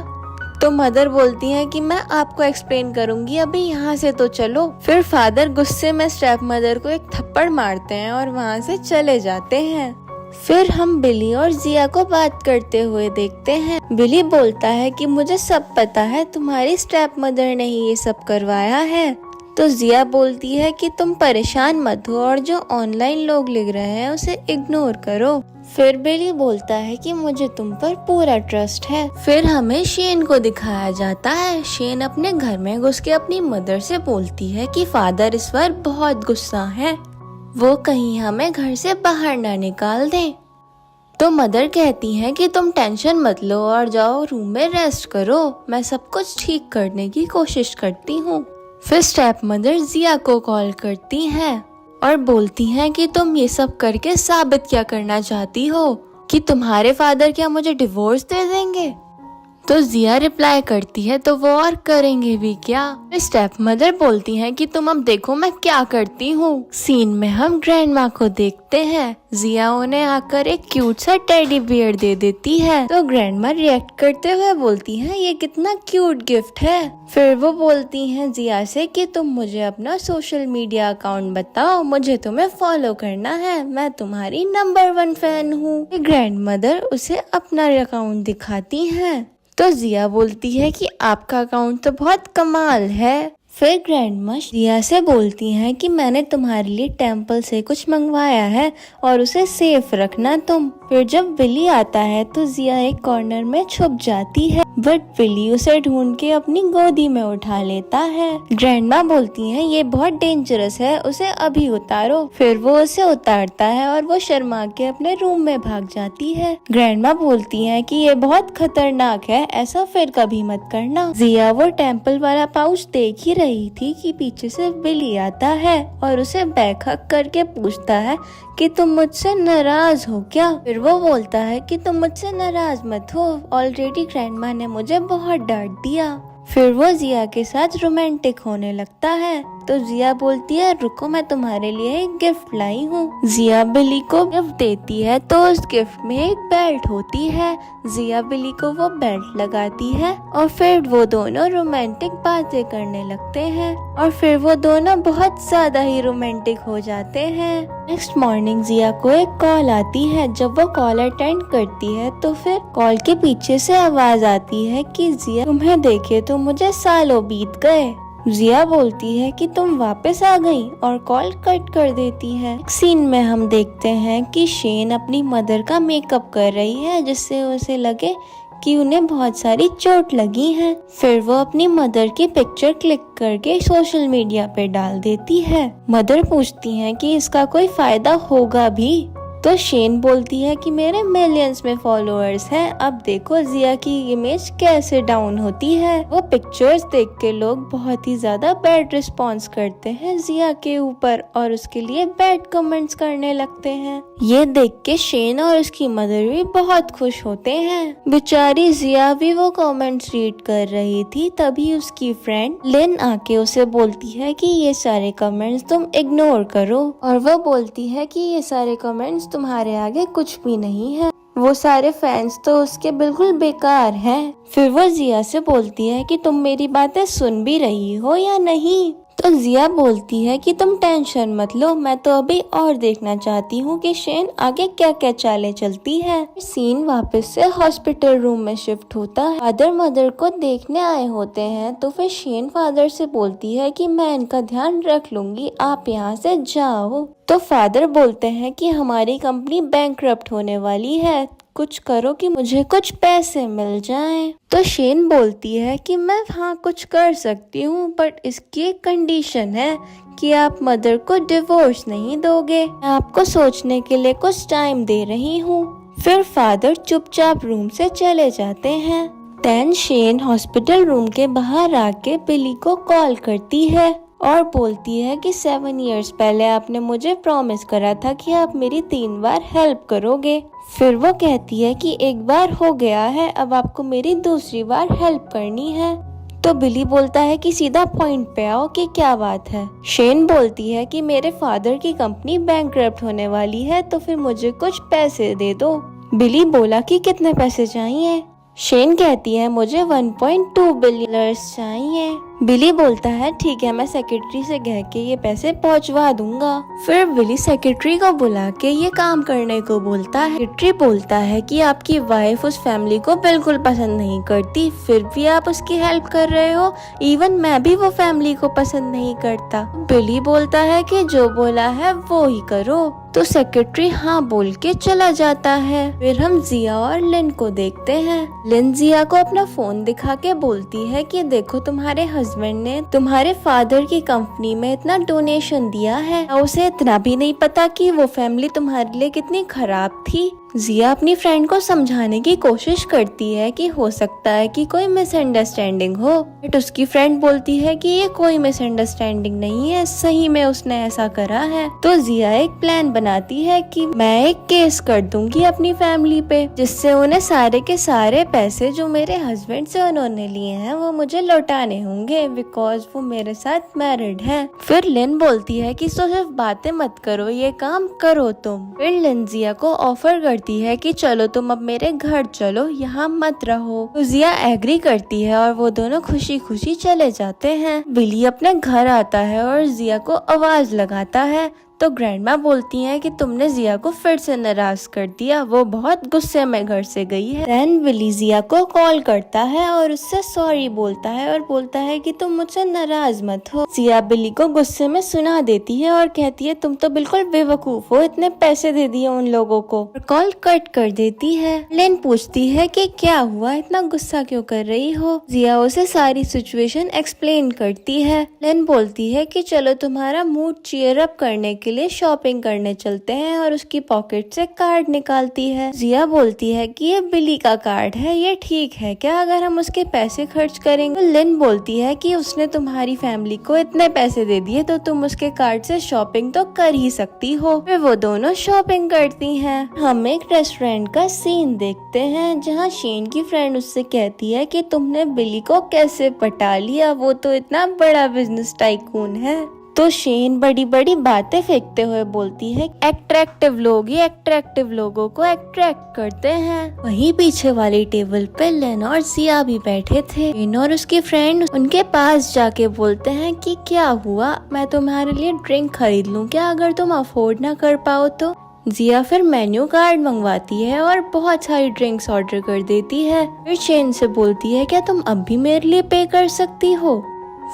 तो मदर बोलती हैं कि मैं आपको एक्सप्लेन करूंगी, अभी यहाँ से तो चलो। फिर फादर गुस्से में स्टेप मदर को एक थप्पड़ मारते हैं और वहाँ से चले जाते हैं। फिर हम बिली और जिया को बात करते हुए देखते हैं। बिली बोलता है कि मुझे सब पता है, तुम्हारी स्टेप मदर ने ही ये सब करवाया है। तो जिया बोलती है कि तुम परेशान मत हो और जो ऑनलाइन लोग लिख रहे हैं उसे इग्नोर करो। फिर बिली बोलता है कि मुझे तुम पर पूरा ट्रस्ट है। फिर हमें शेन को दिखाया जाता है। शेन अपने घर में घुस के अपनी मदर से बोलती है कि फादर इस बार बहुत गुस्सा है, वो कहीं हमें घर से बाहर ना निकाल दें। तो मदर कहती हैं कि तुम टेंशन मत लो और जाओ रूम में रेस्ट करो, मैं सब कुछ ठीक करने की कोशिश करती हूँ। फिर स्टेप मदर जिया को कॉल करती हैं और बोलती हैं कि तुम ये सब करके साबित क्या करना चाहती हो कि तुम्हारे फादर क्या मुझे डिवोर्स दे देंगे। तो जिया रिप्लाई करती है तो वो और करेंगे भी क्या। स्टेप मदर बोलती हैं कि तुम अब देखो मैं क्या करती हूँ। सीन में हम ग्रैंडमा को देखते हैं। जिया उन्हें आकर एक क्यूट सा टेडी बियर दे देती है। तो ग्रैंडमा रिएक्ट करते हुए बोलती हैं ये कितना क्यूट गिफ्ट है। फिर वो बोलती हैं जिया से कि तुम मुझे अपना सोशल मीडिया अकाउंट बताओ, मुझे तुम्हें फॉलो करना है, मैं तुम्हारी नंबर 1 फैन हूँ। ग्रैंड मदर उसे अपना अकाउंट दिखाती हैं। तो जिया बोलती है कि आपका अकाउंट तो बहुत कमाल है। फिर ग्रैंडमा जिया से बोलती हैं कि मैंने तुम्हारे लिए टेम्पल से कुछ मंगवाया है और उसे सेफ रखना तुम। फिर जब बिली आता है तो जिया एक कॉर्नर में छुप जाती है, बट बिली उसे ढूंढ के अपनी गोदी में उठा लेता है। ग्रैंडमा बोलती हैं ये बहुत डेंजरस है, उसे अभी उतारो। फिर वो उसे उतारता है और वो शर्मा के अपने रूम में भाग जाती है। ग्रैंडमा बोलती हैं कि ये बहुत खतरनाक है, ऐसा फिर कभी मत करना। जिया वो टेम्पल वाला पाउच देख ही रही थी कि पीछे से बिली आता है और उसे बैक हक करके पूछता है कि तुम मुझसे नाराज हो क्या। फिर वो बोलता है कि तुम मुझसे नाराज मत हो, ऑलरेडी ग्रैंडमा ने मुझे बहुत डांट दिया। फिर वो जिया के साथ रोमांटिक होने लगता है। तो जिया बोलती है रुको मैं तुम्हारे लिए एक गिफ्ट लाई हूँ। जिया बिली को गिफ्ट देती है तो उस गिफ्ट में एक बेल्ट होती है। जिया बिली को वो बेल्ट लगाती है और फिर वो दोनों रोमांटिक बातें करने लगते हैं और फिर वो दोनों बहुत ज्यादा ही रोमांटिक हो जाते हैं। नेक्स्ट मॉर्निंग जिया को एक कॉल आती है। जब वो कॉल अटेंड करती है तो फिर कॉल के पीछे से आवाज आती है कि जिया तुम्हें देखे तो मुझे सालों बीत गए। जिया बोलती है कि तुम वापस आ गई और कॉल कट कर देती है। सीन में हम देखते हैं कि शेन अपनी मदर का मेकअप कर रही है जिससे उसे लगे कि उन्हें बहुत सारी चोट लगी है। फिर वो अपनी मदर की पिक्चर क्लिक करके सोशल मीडिया पे डाल देती है। मदर पूछती हैं कि इसका कोई फायदा होगा भी। तो शेन बोलती है कि मेरे मिलियंस में फॉलोअर्स हैं, अब देखो जिया की इमेज कैसे डाउन होती है। वो पिक्चर्स देख के लोग बहुत ही ज्यादा बैड रिस्पॉन्स करते हैं जिया के ऊपर और उसके लिए बैड कमेंट्स करने लगते हैं। ये देख के शेन और उसकी मदर भी बहुत खुश होते हैं। बेचारी जिया भी वो कमेंट्स रीड कर रही थी, तभी उसकी फ्रेंड लिन आके उसे बोलती है कि ये सारे कमेंट्स तुम इग्नोर करो, और वो बोलती है कि ये सारे कमेंट्स तुम्हारे आगे कुछ भी नहीं है, वो सारे फैंस तो उसके बिल्कुल बेकार हैं। फिर वो जिया से बोलती है कि तुम मेरी बातें सुन भी रही हो या नहीं। तो जिया बोलती है कि तुम टेंशन मत लो, मैं तो अभी और देखना चाहती हूँ कि शेन आगे क्या क्या चालें चलती है। सीन वापस से हॉस्पिटल रूम में शिफ्ट होता है। फादर मदर को देखने आए होते हैं, तो फिर शेन फादर से बोलती है कि मैं इनका ध्यान रख लूंगी, आप यहाँ से जाओ। तो फादर बोलते हैं कि हमारी कंपनी बैंकरप्ट होने वाली है, कुछ करो कि मुझे कुछ पैसे मिल जाएं। तो शेन बोलती है कि मैं हाँ कुछ कर सकती हूँ, बट इसकी एक कंडीशन है कि आप मदर को डिवोर्स नहीं दोगे, मैं आपको सोचने के लिए कुछ टाइम दे रही हूँ। फिर फादर चुपचाप रूम से चले जाते हैं। देन शेन हॉस्पिटल रूम के बाहर आके बिली को कॉल करती है और बोलती है कि 7 इयर्स पहले आपने मुझे प्रॉमिस करा था कि आप मेरी 3 बार हेल्प करोगे। फिर वो कहती है कि एक बार हो गया है, अब आपको मेरी दूसरी बार हेल्प करनी है। तो बिली बोलता है कि सीधा पॉइंट पे आओ कि क्या बात है। शेन बोलती है कि मेरे फादर की कंपनी बैंकरप्ट होने वाली है, तो फिर मुझे कुछ पैसे दे दो। बिली बोला कि कितने पैसे चाहिए। शेन कहती है मुझे 1.2 बिलियन चाहिए। बिली बोलता है ठीक है, मैं सेक्रेटरी से कह के ये पैसे पहुंचवा दूंगा। फिर बिली सेक्रेटरी को बुला के ये काम करने को बोलता है। सेक्रेटरी बोलता है कि आपकी वाइफ उस फैमिली को बिल्कुल पसंद नहीं करती, फिर भी आप उसकी हेल्प कर रहे हो, इवन मैं भी वो फैमिली को पसंद नहीं करता। बिली बोलता है कि जो बोला है वो ही करो। तो सेक्रेटरी हाँ बोल के चला जाता है। फिर हम जिया और लिन को देखते हैं। लिन जिया को अपना फोन दिखा के बोलती है कि देखो तुम्हारे हस्बैंड ने तुम्हारे फादर की कंपनी में इतना डोनेशन दिया है, उसे इतना भी नहीं पता कि वो फैमिली तुम्हारे लिए कितनी खराब थी। जिया अपनी फ्रेंड को समझाने की कोशिश करती है कि हो सकता है कि कोई मिसअंडरस्टैंडिंग हो, बट उसकी फ्रेंड बोलती है कि ये कोई मिसअंडरस्टैंडिंग नहीं है, सही में उसने ऐसा करा है। तो जिया एक प्लान बनाती है कि मैं एक केस कर दूंगी अपनी फैमिली पे, जिससे उन्हें सारे के सारे पैसे जो मेरे हस्बैंड से उन्होंने लिए हैं वो मुझे लौटाने होंगे, बिकॉज वो मेरे साथ मैरिड है। फिर लिन बोलती है कि सिर्फ बातें मत करो, ये काम करो तुम। फिर लिन जिया को ऑफर करती है कि चलो तुम अब मेरे घर चलो, यहाँ मत रहो। तो जिया एग्री करती है और वो दोनों खुशी खुशी चले जाते हैं। बिली अपने घर आता है और जिया को आवाज लगाता है। तो ग्रैंडमा बोलती हैं कि तुमने जिया को फिर से नाराज कर दिया, वो बहुत गुस्से में घर से गई है। देन बिली जिया को कॉल करता है और उससे सॉरी बोलता है और बोलता है कि तुम मुझसे नाराज मत हो। जिया बिली को गुस्से में सुना देती है और कहती है तुम तो बिल्कुल बेवकूफ हो, इतने पैसे दे दिए उन लोगों को, और कॉल कट कर देती है। लिन पूछती है कि क्या हुआ, इतना गुस्सा क्यों कर रही हो। जिया उसे सारी सिचुएशन एक्सप्लेन करती है। लिन बोलती है कि चलो तुम्हारा मूड चीयर अप करने के लिए शॉपिंग करने चलते हैं, और उसकी पॉकेट से कार्ड निकालती है। जिया बोलती है कि ये बिली का कार्ड है, ये ठीक है क्या अगर हम उसके पैसे खर्च करेंगे। तो लिन बोलती है कि उसने तुम्हारी फैमिली को इतने पैसे दे दिए तो तुम उसके कार्ड से शॉपिंग तो कर ही सकती हो। फिर वो दोनों शॉपिंग करती हैं। हम एक रेस्टोरेंट का सीन देखते हैं जहाँ शेन की फ्रेंड उससे कहती है कि तुमने बिली को कैसे पटा लिया, वो तो इतना बड़ा बिजनेस टाइकून है। तो शेन बड़ी बड़ी बातें फेंकते हुए बोलती है अट्रैक्टिव लोग ही अट्रैक्टिव लोगों को अट्रैक्ट करते हैं। वहीं पीछे वाली टेबल पे लिन और जिया भी बैठे थे। शेन और उसकी फ्रेंड उनके पास जाके बोलते हैं कि क्या हुआ, मैं तुम्हारे लिए ड्रिंक खरीद लूं क्या अगर तुम अफोर्ड ना कर पाओ तो। जिया फिर मेन्यू कार्ड मंगवाती है और बहुत सारी ड्रिंक्स ऑर्डर कर देती है। फिर शेन से बोलती है क्या तुम अब भी मेरे लिए पे कर सकती हो।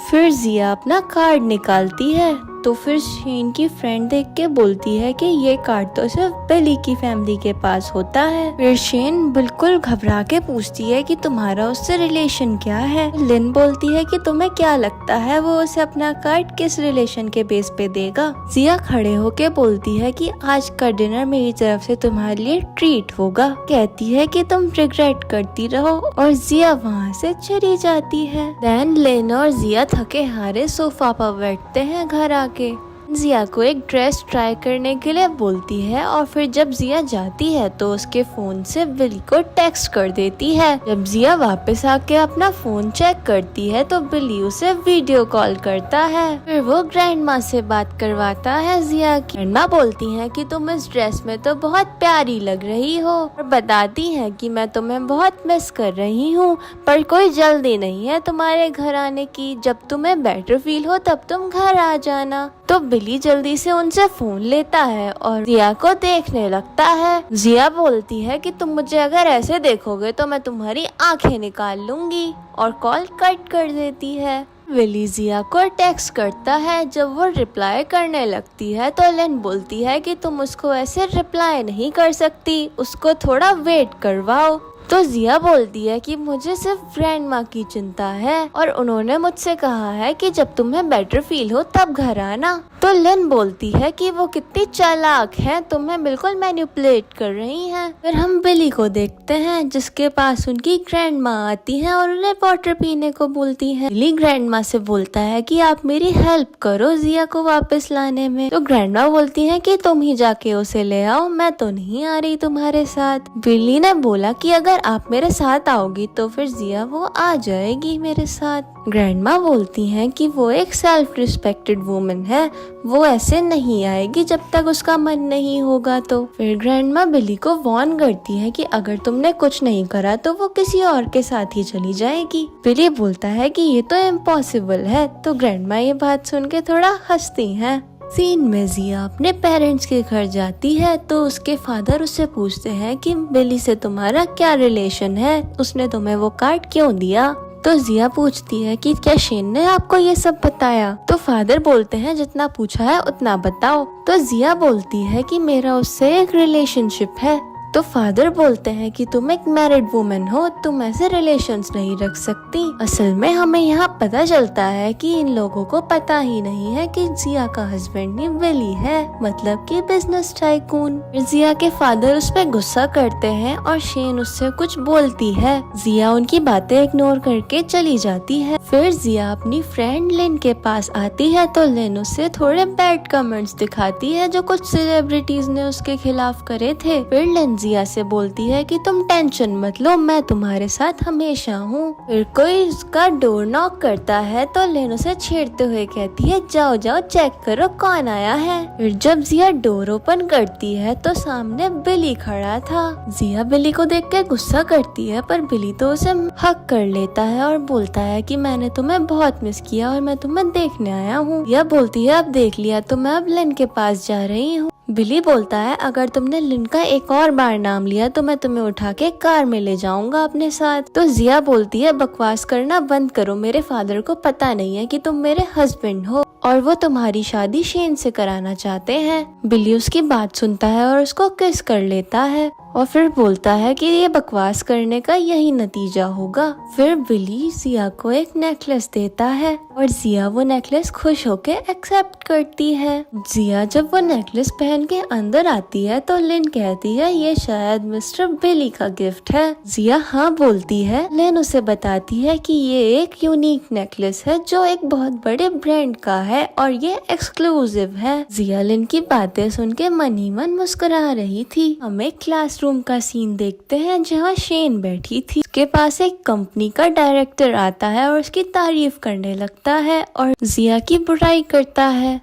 फिर जिया अपना कार्ड निकालती है तो फिर शेन की फ्रेंड देख के बोलती है कि ये कार्ड तो सिर्फ बिली की फैमिली के पास होता है। फिर शेन बिल्कुल घबरा के पूछती है कि तुम्हारा उससे रिलेशन क्या है। लिन बोलती है कि तुम्हें क्या लगता है वो उसे अपना कार्ड किस रिलेशन के बेस पे देगा। जिया खड़े होके बोलती है कि आज का डिनर मेरी तरफ से तुम्हारे लिए ट्रीट होगा। कहती है कि तुम रिग्रेट करती रहो और जिया वहाँ से चली जाती है। देन लिन और जिया थके हारे सोफा पर बैठते हैं घर आके। जिया को एक ड्रेस ट्राई करने के लिए बोलती है और फिर जब जिया जाती है तो उसके फोन से बिली को टेक्स्ट कर देती है। जब जिया वापस आके अपना फोन चेक करती है तो बिली उसे वीडियो कॉल करता है। फिर वो ग्रैंड माँ से बात करवाता है जिया की। ग्रैंड माँ बोलती है कि तुम इस ड्रेस में तो बहुत प्यारी लग रही हो और बताती है कि मैं तुम्हें बहुत मिस कर रही हूँ, पर कोई जल्दी नहीं है तुम्हारे घर आने की। जब तुम्हें बेटर फील हो तब तुम घर आ जाना। तो बिली जल्दी से उनसे फोन लेता है और जिया को देखने लगता है। जिया बोलती है कि तुम मुझे अगर ऐसे देखोगे तो मैं तुम्हारी आंखें निकाल लूंगी और कॉल कट कर देती है। बिली जिया को टेक्स्ट करता है। जब वो रिप्लाई करने लगती है तो लिन बोलती है कि तुम उसको ऐसे रिप्लाई नहीं कर सकती, उसको थोड़ा वेट करवाओ। तो जिया बोलती है कि मुझे सिर्फ ग्रैंड माँ की चिंता है और उन्होंने मुझसे कहा है कि जब तुम्हें बेटर फील हो तब घर आना। तो लिन बोलती है कि वो कितनी चालाक है, तुम्हें बिल्कुल मैनिपुलेट कर रही हैं। फिर हम बिली को देखते हैं जिसके पास उनकी ग्रैंड माँ आती है और उन्हें वाटर पीने को बोलती है। बिली ग्रैंड माँ से बोलता है कि आप मेरी हेल्प करो जिया को वापस लाने में। तो ग्रैंड माँ बोलती है कि तुम ही जाके उसे ले आओ, मैं तो नहीं आ रही तुम्हारे साथ। बिली ने बोला कि अगर आप मेरे साथ आओगी तो फिर जिया वो आ जाएगी मेरे साथ। ग्रैंड माँ बोलती हैं कि वो एक सेल्फ रिस्पेक्टेड वुमन है, वो ऐसे नहीं आएगी जब तक उसका मन नहीं होगा। तो फिर ग्रैंड माँ बिली को वार्न करती है कि अगर तुमने कुछ नहीं करा तो वो किसी और के साथ ही चली जाएगी। बिली बोलता है कि ये तो इम्पॉसिबल है। तो ग्रैंड माँ ये बात सुन के थोड़ा हंसती हैं। सीन में जिया अपने पेरेंट्स के घर जाती है तो उसके फादर उससे पूछते हैं कि बिली से तुम्हारा क्या रिलेशन है, उसने तुम्हें वो कार्ड क्यों दिया। तो जिया पूछती है कि क्या शेन ने आपको ये सब बताया। तो फादर बोलते हैं जितना पूछा है उतना बताओ। तो जिया बोलती है कि मेरा उससे एक रिलेशनशिप है। तो फादर बोलते हैं कि तुम एक मैरिड वुमेन हो, तुम ऐसे रिलेशंस नहीं रख सकती। असल में हमें यहाँ पता चलता है कि इन लोगों को पता ही नहीं है कि जिया का हस्बैंड ही बिली है, मतलब कि बिजनेस टाइकून। जिया के फादर उस पर गुस्सा करते हैं और शेन उससे कुछ बोलती है। जिया उनकी बातें इग्नोर करके चली जाती है। फिर जिया अपनी फ्रेंड लिन के पास आती है तो लिन उससे थोड़े बैड कमेंट्स दिखाती है जो कुछ सेलिब्रिटीज ने उसके खिलाफ करे थे। फिर लिन जिया से बोलती है कि तुम टेंशन मत लो, मैं तुम्हारे साथ हमेशा हूँ। फिर कोई उसका डोर नॉक करता है तो लिन उसे छेड़ते हुए कहती है जाओ जाओ चेक करो कौन आया है। फिर जब जिया डोर ओपन करती है तो सामने बिली खड़ा था। जिया बिली को देख के गुस्सा करती है पर बिली तो उसे हक कर लेता है और बोलता है कि मैंने तुम्हें बहुत मिस किया और मैं तुम्हें देखने आया हूँ। जिया बोलती है अब देख लिया तो मैं अब लिन के पास जा रही हूँ। बिली बोलता है अगर तुमने लिन का एक और बार नाम लिया तो मैं तुम्हें उठा के कार में ले जाऊंगा अपने साथ। तो जिया बोलती है बकवास करना बंद करो, मेरे फादर को पता नहीं है कि तुम मेरे हस्बैंड हो और वो तुम्हारी शादी शेन से कराना चाहते हैं। बिली उसकी बात सुनता है और उसको किस कर लेता है और फिर बोलता है कि ये बकवास करने का यही नतीजा होगा। फिर बिली जिया को एक नेकलेस देता है और जिया वो नेकलेस खुश होके एक्सेप्ट करती है। जिया जब वो नेकलेस पहन के अंदर आती है तो लिन कहती है ये शायद मिस्टर बिली का गिफ्ट है। जिया हाँ बोलती है। लिन उसे बताती है कि ये एक यूनिक नेकलेस है जो एक बहुत बड़े ब्रांड का है और ये एक्सक्लूसिव है। जिया लिन की बातें सुन के मन ही मन मुस्कुरा रही थी। हमें क्लासरूम का सीन देखते हैं जहाँ शेन बैठी थी। उसके पास एक कंपनी का डायरेक्टर आता है और उसकी तारीफ करने लगता है और जिया की बुराई करता है।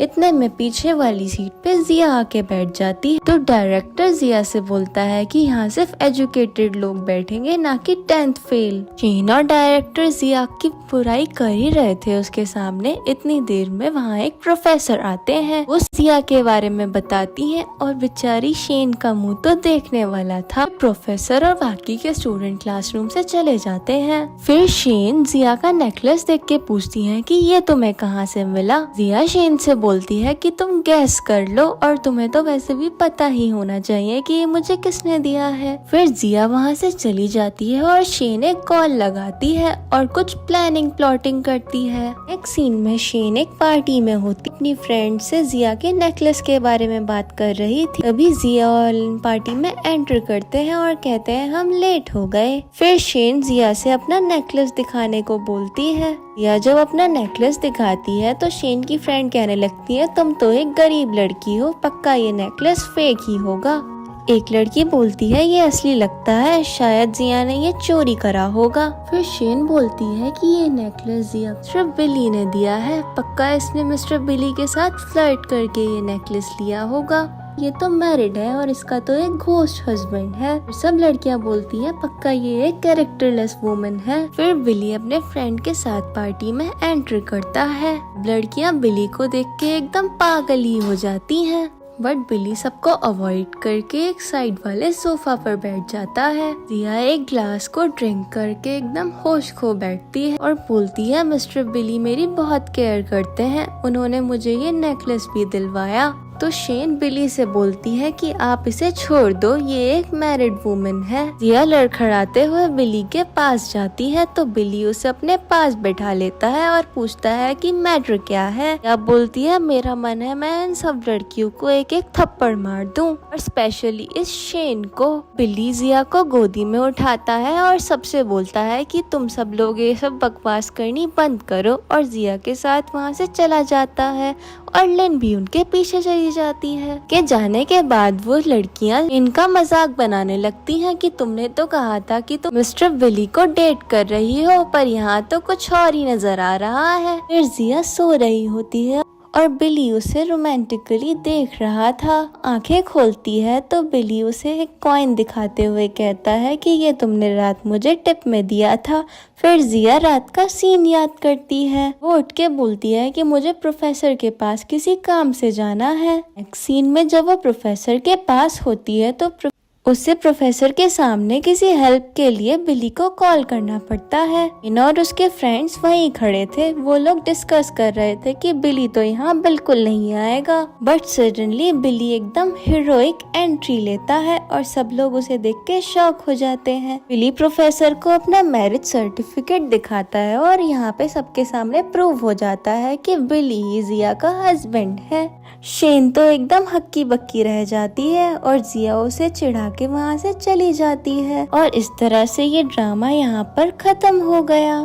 इतने में पीछे वाली सीट पे जिया आके बैठ जाती है। तो डायरेक्टर जिया से बोलता है कि यहाँ सिर्फ एजुकेटेड लोग बैठेंगे, ना कि 10th फेल। शीन और डायरेक्टर जिया की बुराई कर ही रहे थे उसके सामने, इतनी देर में वहाँ एक प्रोफेसर आते हैं। वो जिया के बारे में बताती है और बेचारी शेन का मुंह तो देखने वाला था। प्रोफेसर और बाकी के स्टूडेंट क्लासरूम से चले जाते हैं। फिर शेन जिया का नेकलेस देख के पूछती है कि ये तुम्हें कहाँ से मिला। जिया शेन से बोलती है कि तुम गैस कर लो, और तुम्हें तो वैसे भी पता ही होना चाहिए कि ये मुझे किसने दिया है। फिर जिया वहाँ से चली जाती है और शेन एक कॉल लगाती है और कुछ प्लानिंग प्लॉटिंग करती है। एक सीन में शेन एक पार्टी में होती, अपनी फ्रेंड से जिया के नेकलेस के बारे में बात कर रही थी। अभी जिया और पार्टी में एंटर करते हैं और कहते हैं हम लेट हो गए। फिर शेन जिया से अपना नेकलेस दिखाने को बोलती है। जिया जब अपना नेकलेस दिखाती है तो शेन की फ्रेंड कहने लगती है तुम तो एक गरीब लड़की हो, पक्का ये नेकलेस फेक ही होगा। एक लड़की बोलती है ये असली लगता है, शायद जिया ने ये चोरी करा होगा। फिर शेन बोलती है कि ये नेकलेस जिया मिस्टर बिली ने दिया है, पक्का इसने मिस्टर बिली के साथ फ्लर्ट करके ये नेकलेस लिया होगा। ये तो मैरिड है और इसका तो एक घोस्ट हस्बैंड है। सब लड़कियां बोलती हैं पक्का ये एक कैरेक्टरलेस वुमन है। फिर बिली अपने फ्रेंड के साथ पार्टी में एंटर करता है। लड़कियां बिली को देख के एकदम पागल ही हो जाती हैं, बट बिली सबको अवॉइड करके एक साइड वाले सोफा पर बैठ जाता है। जिया एक ग्लास को ड्रिंक करके एकदम होश खो बैठती है और बोलती है मिस्टर बिली मेरी बहुत केयर करते हैं, उन्होंने मुझे ये नेकलेस भी दिलवाया। तो शेन बिली से बोलती है कि आप इसे छोड़ दो, ये एक मैरिड वुमन है। जिया लड़खड़ाते हुए बिली के पास जाती है तो बिली उसे अपने पास बैठा लेता है और पूछता है कि मैटर क्या है। जिया बोलती है मेरा मन है मैं इन सब लड़कियों को एक एक थप्पड़ मार दूं, और स्पेशली इस शेन को। बिली जिया को गोदी में उठाता है और सबसे बोलता है कि तुम सब लोग ये सब बकवास करनी बंद करो, और जिया के साथ वहाँ से चला जाता है और लिन भी उनके पीछे चली जाती है। के जाने के बाद वो लड़कियां इनका मजाक बनाने लगती हैं कि तुमने तो कहा था कि तुम मिस्टर बिली को डेट कर रही हो, पर यहाँ तो कुछ और ही नजर आ रहा है। फिर जिया सो रही होती है और बिली उसे रोमांटिकली देख रहा था। आंखें खोलती है तो बिली उसे एक कॉइन दिखाते हुए कहता है कि ये तुमने रात मुझे टिप में दिया था। फिर जिया रात का सीन याद करती है। वो उठ के बोलती है कि मुझे प्रोफेसर के पास किसी काम से जाना है। नेक्स्ट सीन में जब वो प्रोफेसर के पास होती है तो उससे प्रोफेसर के सामने किसी हेल्प के लिए बिली को कॉल करना पड़ता है। इन और उसके फ्रेंड्स वहीं खड़े थे। वो लोग डिस्कस कर रहे थे कि बिली तो यहाँ बिल्कुल नहीं आएगा, बट सडनली बिली एकदम हीरोइक एंट्री लेता है और सब लोग उसे देख के शॉक हो जाते हैं। बिली प्रोफेसर को अपना मैरिज सर्टिफिकेट दिखाता है और यहाँ पे सबके सामने प्रूव हो जाता है कि बिली ही जिया का हस्बैंड है। शेन तो एकदम हक्की बक्की रह जाती है और जिया उसे चिढ़ा के वहाँ से चली जाती है, और इस तरह से ये ड्रामा यहाँ पर खत्म हो गया।